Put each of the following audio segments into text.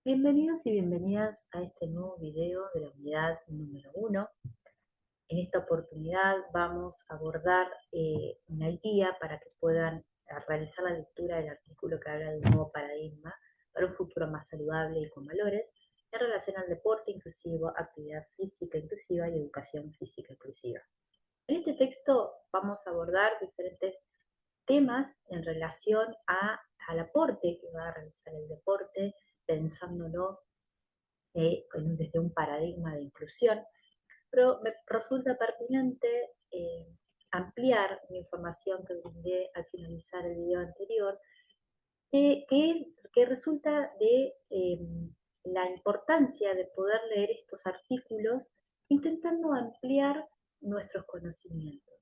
Bienvenidos y bienvenidas a este nuevo video de la unidad número 1. En esta oportunidad vamos a abordar una guía para que puedan realizar la lectura del artículo que habla de un nuevo paradigma para un futuro más saludable y con valores en relación al deporte inclusivo, actividad física inclusiva y educación física inclusiva. En este texto vamos a abordar diferentes temas en relación al aporte que va a realizar el deporte, pensándolo desde un paradigma de inclusión, pero me resulta pertinente ampliar la información que brindé al finalizar el video anterior, que resulta de la importancia de poder leer estos artículos intentando ampliar nuestros conocimientos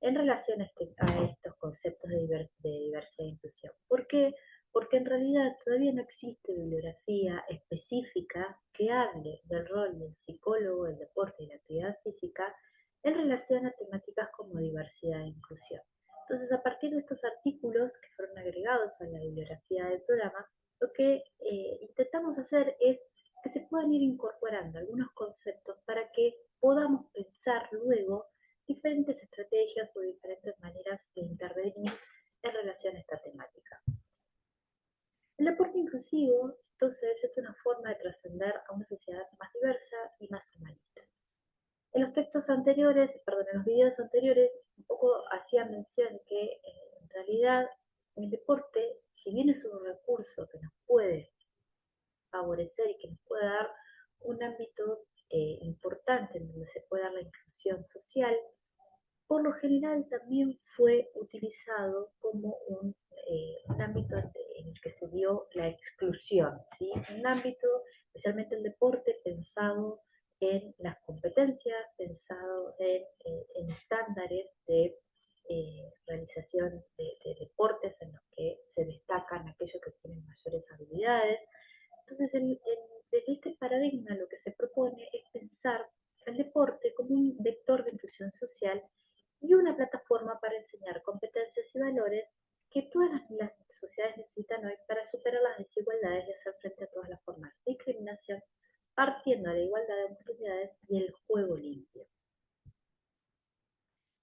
en relación a estos conceptos de diversidad e inclusión. ¿Por qué? Porque en realidad todavía no existe bibliografía específica que hable del rol del psicólogo, del deporte y la actividad física en relación a temáticas como diversidad e inclusión. Entonces, a partir de estos artículos que fueron agregados a la bibliografía del programa, lo que intentamos hacer es que se puedan ir incorporando algunos conceptos para que podamos pensar luego diferentes estrategias o diferentes maneras de intervenir en relación a esta temática. El deporte inclusivo, entonces, es una forma de trascender a una sociedad más diversa y más humanista. En los textos anteriores, perdón, en los videos anteriores, un poco hacía mención que en realidad el deporte, si bien es un recurso que nos puede favorecer y que nos puede dar un ámbito importante en donde se puede dar la inclusión social, por lo general también fue utilizado como un ámbito en el que se dio la exclusión, ¿sí? Un ámbito, especialmente el deporte, pensado en las competencias, pensado en estándares de realización de deportes en los que se destacan aquellos que tienen mayores habilidades. Entonces, desde este paradigma lo que se propone es pensar el deporte como un vector de inclusión social y una plataforma para enseñar competencias y valores que todas las sociedades necesitan hoy para superar las desigualdades y hacer frente a todas las formas de discriminación, partiendo de la igualdad de oportunidades y el juego limpio.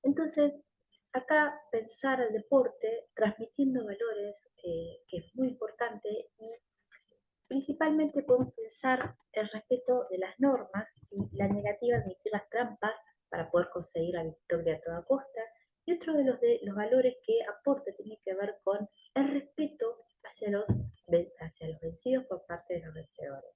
Entonces, acá pensar el deporte transmitiendo valores, que es muy importante, y principalmente podemos pensar el respeto de las normas y la negativa de admitir las trampas para poder conseguir la victoria a toda costa. Y otro de los valores que aporta tiene que ver con el respeto hacia los vencidos por parte de los vencedores.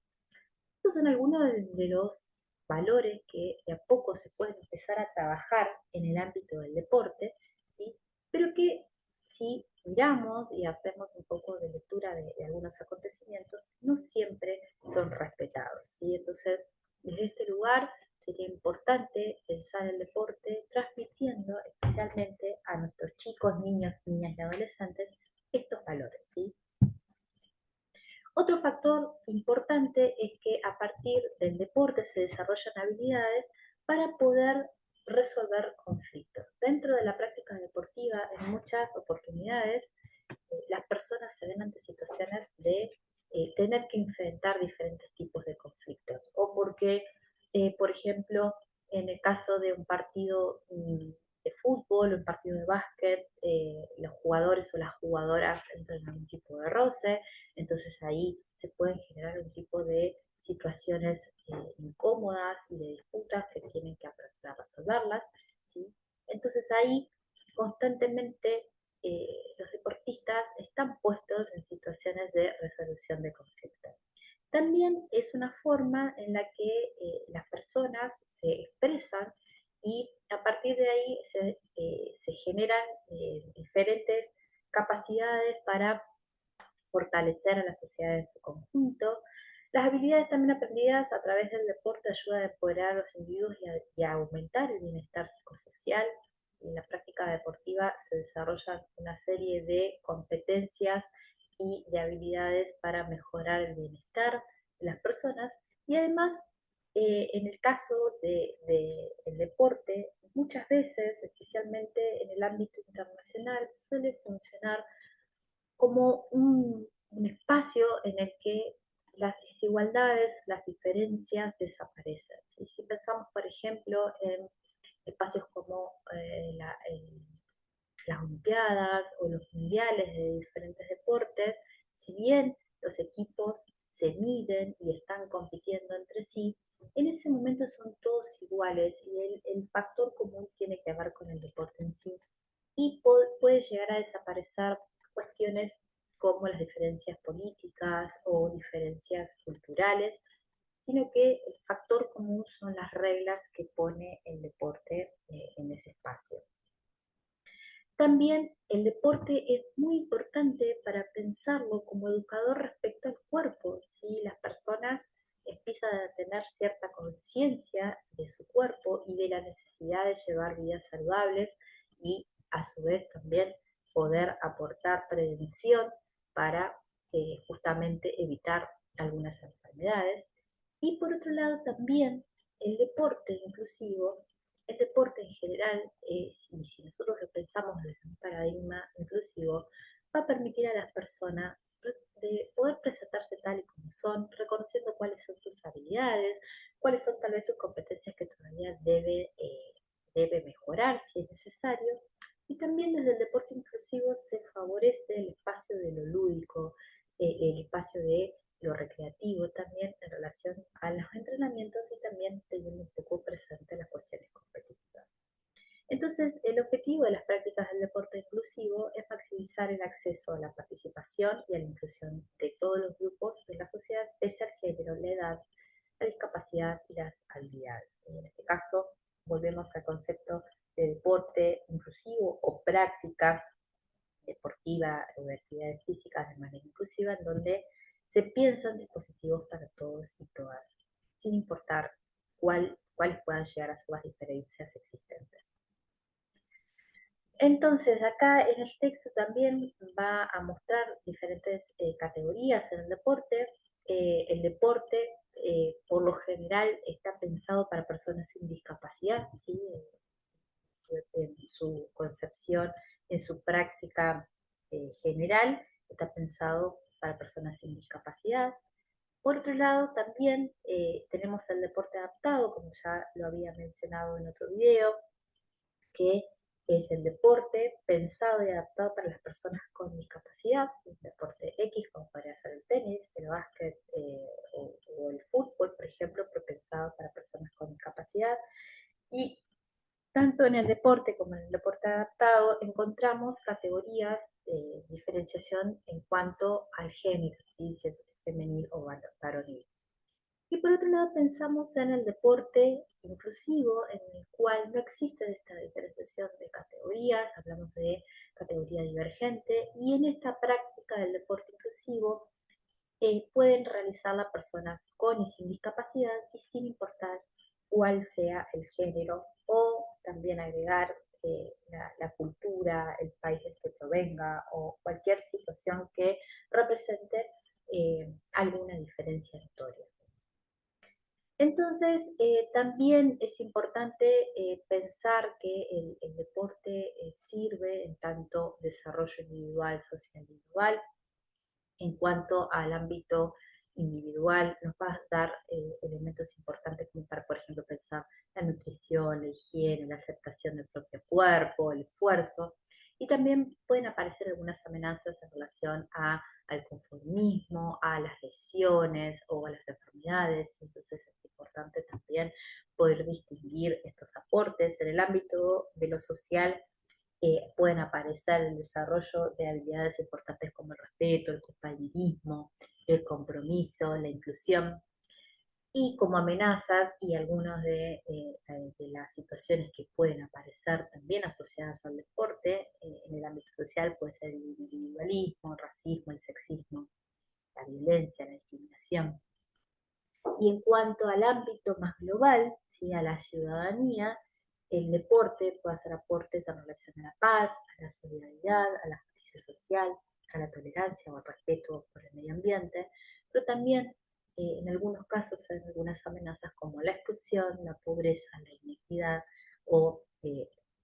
Estos son algunos de los valores que de a poco se pueden empezar a trabajar en el ámbito del deporte, ¿sí? Pero que si miramos y hacemos un poco de lectura de algunos acontecimientos, no siempre son respetados, ¿sí? Entonces, desde este lugar sería importante pensar el deporte transmitiendo especialmente a nuestros chicos, niños, niñas y adolescentes estos valores, ¿sí? Otro factor importante es que a partir del deporte se desarrollan habilidades para poder resolver conflictos. Dentro de la práctica deportiva, en muchas oportunidades, las personas se ven ante situaciones de tener que enfrentar diferentes tipos de conflictos. O porque, por ejemplo, en el caso de un partido de fútbol, un partido de básquet, los jugadores o las jugadoras entran en un tipo de roce, entonces ahí se pueden generar un tipo de situaciones incómodas y de disputas que tienen que aprender a resolverlas, ¿sí? Entonces ahí constantemente los deportistas están puestos en situaciones de resolución de conflictos. También es una forma en la que las personas se expresan y a partir de ahí se generan diferentes capacidades para fortalecer a la sociedad en su conjunto. Las habilidades también aprendidas a través del deporte ayudan a empoderar a los individuos y a aumentar el bienestar psicosocial. En la práctica deportiva se desarrollan una serie de competencias y de habilidades para mejorar el bienestar de las personas y además en el caso del deporte, muchas veces, especialmente en el ámbito internacional, suele funcionar como un espacio en el que las desigualdades, las diferencias desaparecen. Y si pensamos, por ejemplo, en espacios como las Olimpiadas o los mundiales de diferentes deportes, si bien los equipos se miden y están compitiendo entre sí, en ese momento son todos iguales y el factor común tiene que ver con el deporte en sí. Y puede llegar a desaparecer cuestiones como las diferencias políticas o diferencias culturales, sino que el factor común son las reglas que pone el deporte en ese espacio. También el deporte es muy importante para pensarlo como educador respecto al cuerpo. ¿Sí? Las personas empiezan a tener cierta conciencia de su cuerpo y de la necesidad de llevar vidas saludables y a su vez también poder aportar prevención para justamente evitar algunas enfermedades. Y por otro lado también el deporte inclusivo, el deporte en general, si nosotros lo pensamos desde un paradigma inclusivo, va a permitir a las personas de poder presentarse tal y como son, reconociendo cuáles son sus habilidades, cuáles son tal vez sus competencias que todavía debe mejorar si es necesario. Y también desde el deporte inclusivo se favorece el espacio de lo lúdico, el espacio de lo recreativo también en relación a los entrenamientos y también teniendo un poco presente las cuestiones competitivas. Entonces, el objetivo de las prácticas del deporte inclusivo es maximizar el acceso a la participación y a la inclusión de todos los grupos de la sociedad, pese al género, la edad, la discapacidad y las habilidades. En este caso, volvemos al concepto de deporte inclusivo o práctica deportiva o de actividades físicas de manera inclusiva, en donde se piensan dispositivos para todos y todas, sin importar cuáles puedan llegar a ser las diferencias existentes. Entonces, acá en el texto también va a mostrar diferentes categorías en el deporte. El deporte, por lo general, está pensado para personas sin discapacidad, ¿sí? En su concepción, en su práctica general, está pensado para personas sin discapacidad. Por otro lado, también tenemos el deporte adaptado, como ya lo había mencionado en otro video, que es el deporte pensado y adaptado para las personas con discapacidad, el deporte X, como podría ser el tenis, el básquet o el fútbol, por ejemplo, pero pensado para personas con discapacidad. Y tanto en el deporte como en el deporte adaptado encontramos categorías de diferenciación en cuanto al género, ¿sí? Si es femenil o varonil. Y por otro lado pensamos en el deporte inclusivo, en el cual no existe esta diferenciación de categorías, hablamos de categoría divergente, y en esta práctica del deporte inclusivo pueden realizarla personas con y sin discapacidad y sin importar cuál sea el género, o también agregar la cultura, el país del que provenga o cualquier situación que represente alguna diferencia notoria. Entonces, también es importante pensar que el deporte sirve en tanto desarrollo individual, social individual. En cuanto al ámbito individual, nos va a dar elementos importantes como para, por ejemplo, pensar la nutrición, la higiene, la aceptación del propio cuerpo, el esfuerzo. Y también pueden aparecer algunas amenazas en relación al conformismo, a las lesiones o a las enfermedades. Entonces es importante también poder distinguir estos aportes. En el ámbito de lo social pueden aparecer el desarrollo de habilidades importantes como el respeto, el compañerismo, el compromiso, la inclusión, y como amenazas y algunas de las situaciones que pueden aparecer también asociadas al deporte en el ámbito social puede ser el individualismo, el racismo, el sexismo, la violencia, la discriminación. Y en cuanto al ámbito más global, ¿sí? A la ciudadanía, el deporte puede hacer aportes en relación a la paz, a la solidaridad, a la justicia social, a la tolerancia o al respeto por el medio ambiente, pero también en algunos casos hay algunas amenazas como la expulsión, la pobreza, la inequidad o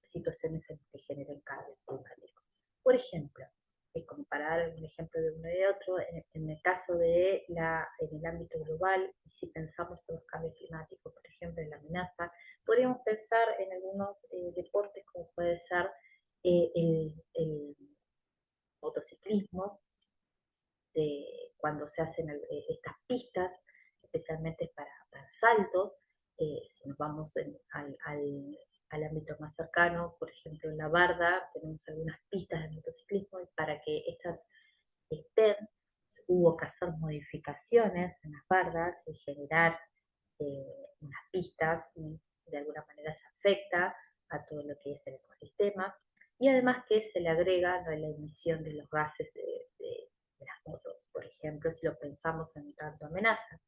situaciones en que generen cambios climáticos. Por ejemplo, como para dar un ejemplo de uno y de otro, en el caso de en el ámbito global, si pensamos en los cambios climáticos, por ejemplo, en la amenaza, podríamos pensar en algunos deportes como puede ser el motociclismo, cuando se hacen estas pistas, especialmente para saltos. Si nos vamos al ámbito más cercano, por ejemplo en la barda, tenemos algunas pistas de motociclismo y para que estas estén, hubo que hacer modificaciones en las bardas y generar unas pistas y de alguna manera se afecta a todo lo que es el ecosistema y además que se le agrega la emisión de los gases de las motos, por ejemplo, si lo pensamos en tanto amenaza.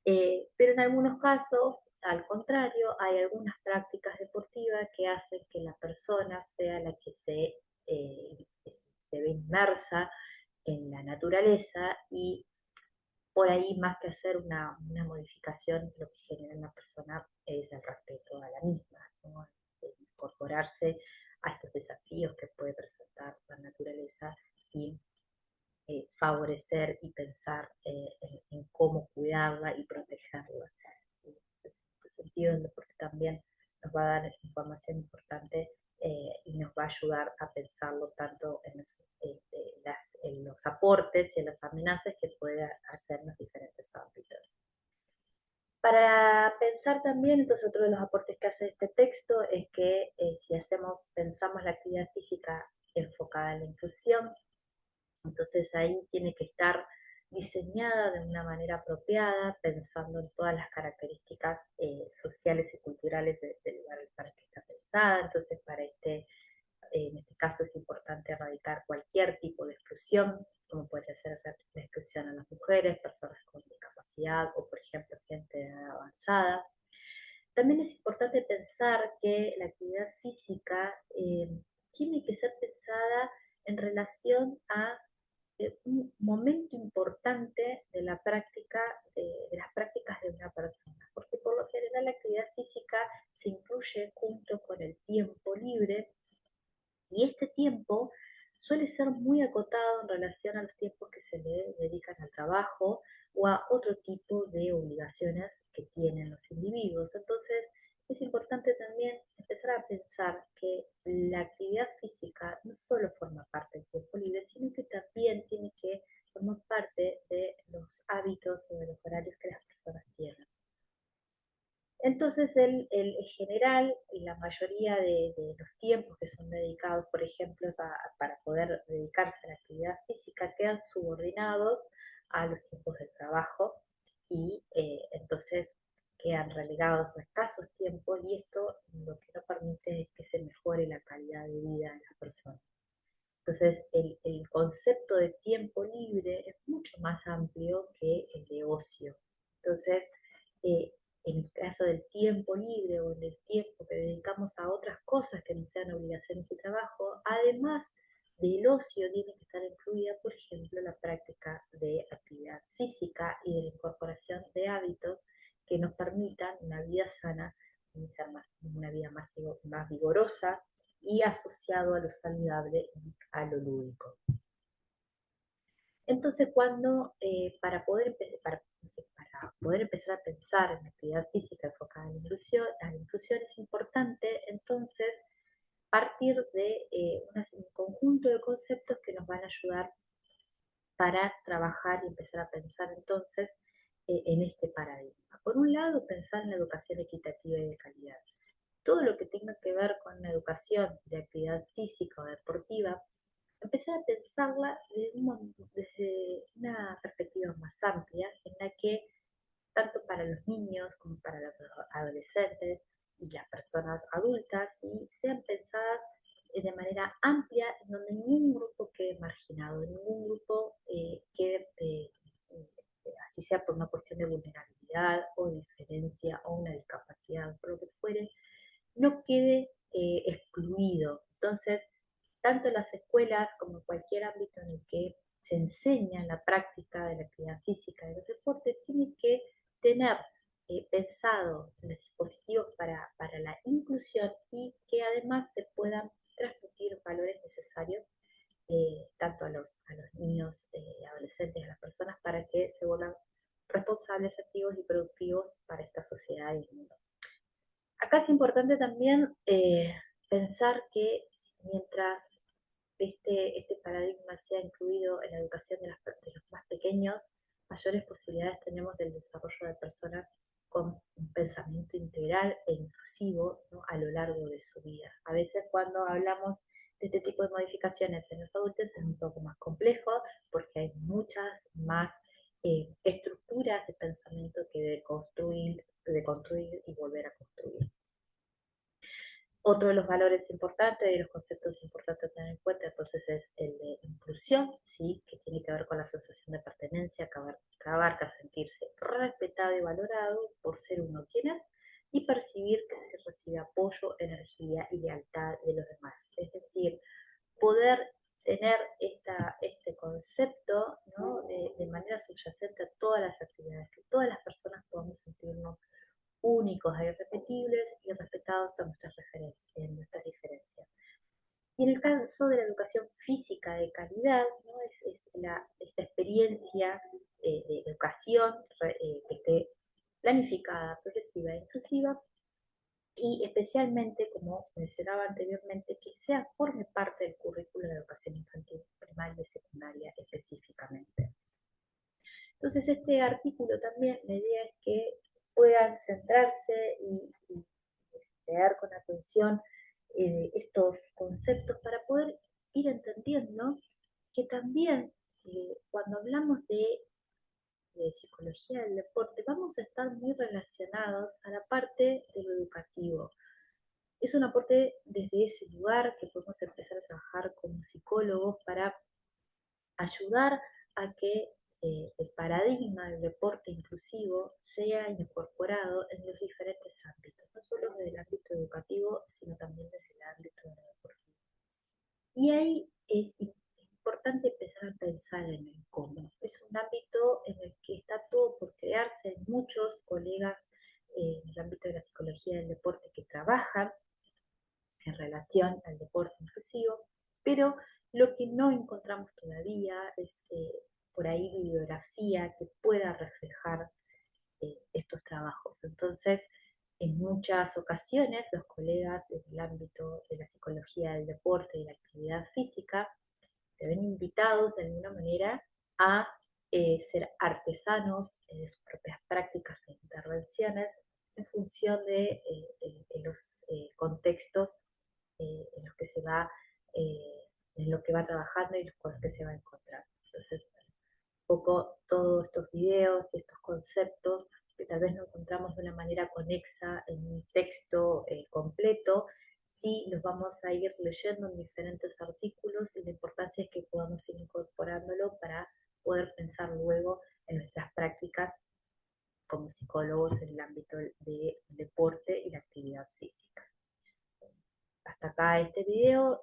Pero en algunos casos, al contrario, hay algunas prácticas deportivas que hacen que la persona sea la que se ve inmersa en la naturaleza y por ahí más que hacer una modificación, lo que genera en la persona es el respeto a la misma, ¿no? Incorporarse a estos desafíos que puede presentar la naturaleza y favorecer y pensar en cómo cuidarla y protegerla. En este sentido, el deporte también nos va a dar información importante y nos va a ayudar a pensarlo tanto en los aportes y en las amenazas que puede hacer en los diferentes ámbitos. Para pensar también, entonces otro de los aportes que hace este texto es que si pensamos la actividad física enfocada en la inclusión, entonces ahí tiene que estar diseñada de una manera apropiada, pensando en todas las características sociales y culturales del lugar para el que está pensada. Entonces, en este caso es importante erradicar cualquier tipo de exclusión, como puede ser la exclusión a las mujeres, personas con discapacidad o, por ejemplo, gente de edad avanzada. También es importante pensar que la actividad física tiene que ser pensada en relación a un momento importante de la práctica, de las prácticas de una persona, porque por lo general la actividad física se incluye junto con el tiempo libre y este tiempo suele ser muy acotado en relación a los tiempos que se le dedican al trabajo o a otro tipo de obligaciones que tienen los individuos. Entonces, es importante también empezar a pensar que la actividad física no solo forma parte del tiempo libre, sino que también tiene que formar parte de los hábitos o de los horarios que las personas tienen. Entonces, en general, la mayoría de los tiempos que son dedicados, por ejemplo, para poder dedicarse a la actividad física, quedan subordinados a los tiempos de trabajo y entonces quedan relegados a escasos tiempos y esto lo que no permite es que se mejore la calidad de vida de la persona. Entonces, el concepto de tiempo libre es mucho más amplio que el de ocio. Entonces, eh, en el caso del tiempo libre o en el tiempo que dedicamos a otras cosas que no sean obligaciones de trabajo, además del ocio tiene que estar incluida, por ejemplo, la práctica de actividad física y de la incorporación de hábitos que nos permitan una vida sana, una vida más vigorosa y asociado a lo saludable y a lo lúdico. Entonces, para poder empezar a pensar en la actividad física enfocada en la inclusión es importante entonces partir de un conjunto de conceptos que nos van a ayudar para trabajar y empezar a pensar entonces en este paradigma. Por un lado, pensar en la educación equitativa y de calidad. Todo lo que tenga que ver con la educación de actividad física o deportiva, empezar a pensarla desde una perspectiva más amplia, en la que tanto para los niños como para los adolescentes y las personas adultas, ¿sí? Sean pensadas de manera amplia, en donde ningún grupo quede marginado, ningún grupo quede, así sea por una cuestión de vulnerabilidad o de diferencia o una discapacidad, por lo que fuere, no quede excluido. Entonces, tanto las escuelas como cualquier ámbito en el que se enseña la práctica de la actividad física y de los deportes, tiene que tener pensado los dispositivos para la inclusión y que además se puedan transmitir valores necesarios tanto a los personas para que se vuelvan responsables, activos y productivos para esta sociedad y el mundo. Acá es importante también pensar que mientras este paradigma sea incluido en la educación de los más pequeños, mayores posibilidades tenemos del desarrollo de personas con un pensamiento integral e inclusivo, ¿no?, a lo largo de su vida. A veces cuando hablamos de este tipo de modificaciones en los adultos es un poco más complejo porque hay muchas más estructuras de pensamiento que de construir y volver a construir. Otro de los valores importantes y los conceptos importantes a tener en cuenta entonces es el de inclusión, ¿sí?, que tiene que ver con la sensación de pertenencia, que abarca sentirse respetado y valorado por ser uno quien es y percibir que se recibe apoyo, energía y lealtad de los demás. Es decir, poder tener este concepto, ¿no?, de manera subyacente a todas las actividades, que todas las personas podamos sentirnos únicos e irrepetibles y respetados en nuestras diferencias. Y en el caso de la educación física de calidad, ¿no?, esta experiencia de educación que esté planificada, progresiva e inclusiva, y especialmente, como mencionaba anteriormente, que forme parte del currículo de educación infantil, primaria y secundaria específicamente. Entonces, este artículo también, la idea es que puedan centrarse y leer con atención estos conceptos para poder ir entendiendo que también cuando hablamos de psicología del deporte vamos a estar muy relacionados a la parte de lo educativo. Es un aporte desde ese lugar que podemos empezar a trabajar como psicólogos para ayudar a que el paradigma del deporte inclusivo sea incorporado en los diferentes ámbitos, no solo desde el ámbito educativo, sino también desde el ámbito deportivo. Y ahí es importante empezar a pensar en el cómo. Es un ámbito en el que está todo por crearse, hay muchos colegas en el ámbito de la psicología del deporte que trabajan en relación al deporte inclusivo, pero lo que no encontramos todavía es por ahí bibliografía que pueda reflejar estos trabajos. Entonces, en muchas ocasiones, los colegas del ámbito de la psicología del deporte y la actividad física se ven invitados de alguna manera a ser artesanos de sus propias prácticas e intervenciones en función de los contextos en los que se va, en lo que va trabajando y con los que se va a encontrar. Entonces, un poco todos estos videos y estos conceptos que tal vez no encontramos de una manera conexa en un texto completo, sí los vamos a ir leyendo en diferentes artículos y la importancia es que podamos ir incorporándolo para poder pensar luego en nuestras prácticas como psicólogos en el ámbito del deporte y la actividad física. Hasta acá este video